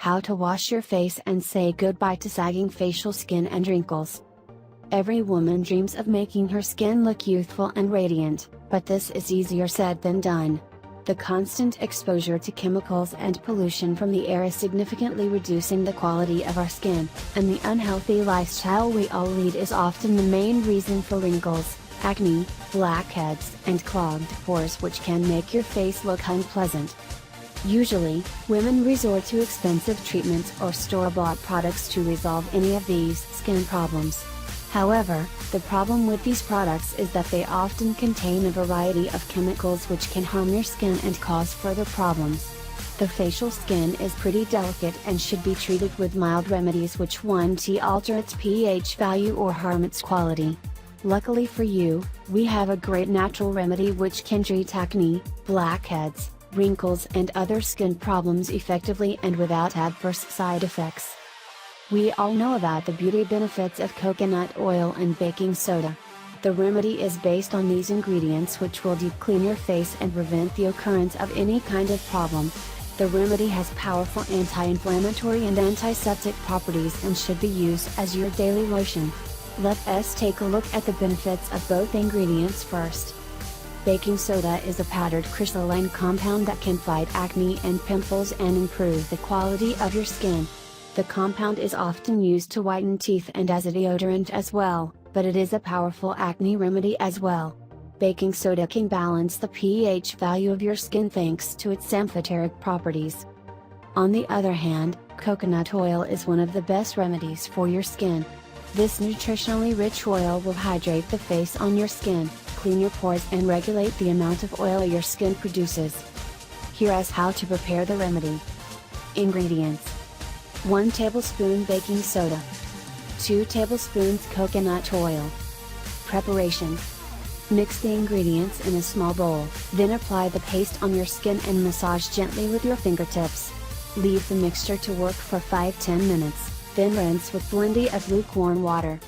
How to wash your face and say goodbye to sagging facial skin and wrinkles. Every woman dreams of making her skin look youthful and radiant, but this is easier said than done. The constant exposure to chemicals and pollution from the air is significantly reducing the quality of our skin, and the unhealthy lifestyle we all lead is often the main reason for wrinkles, acne, blackheads, and clogged pores, which can make your face look unpleasant. Usually, women resort to expensive treatments or store-bought products to resolve any of these skin problems. However, the problem with these products is that they often contain a variety of chemicals which can harm your skin and cause further problems. The facial skin is pretty delicate and should be treated with mild remedies which won't alter its pH value or harm its quality. Luckily for you, we have a great natural remedy which can treat acne, blackheads, wrinkles and other skin problems effectively and without adverse side effects. We all know about the beauty benefits of coconut oil and baking soda. The remedy is based on these ingredients which will deep clean your face and prevent the occurrence of any kind of problem. The remedy has powerful anti-inflammatory and antiseptic properties and should be used as your daily lotion. Let us take a look at the benefits of both ingredients first. Baking soda is a powdered crystalline compound that can fight acne and pimples and improve the quality of your skin. The compound is often used to whiten teeth and as a deodorant as well, but it is a powerful acne remedy as well. Baking soda can balance the pH value of your skin thanks to its amphoteric properties. On the other hand, coconut oil is one of the best remedies for your skin. This nutritionally rich oil will hydrate the face on your skin, clean your pores and regulate the amount of oil your skin produces. Here is how to prepare the remedy. Ingredients: 1 tablespoon baking soda, 2 tablespoons coconut oil. Preparation: mix the ingredients in a small bowl, then apply the paste on your skin and massage gently with your fingertips. Leave the mixture to work for 5-10 minutes, then rinse with plenty of lukewarm water.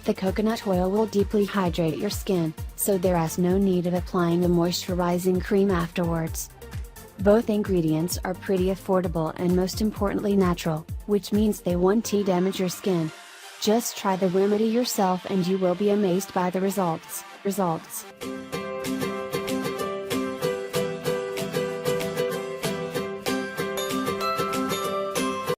The coconut oil will deeply hydrate your skin, so there is no need of applying a moisturizing cream afterwards. Both ingredients are pretty affordable and most importantly natural, which means they won't damage your skin. Just try the remedy yourself and you will be amazed by the results.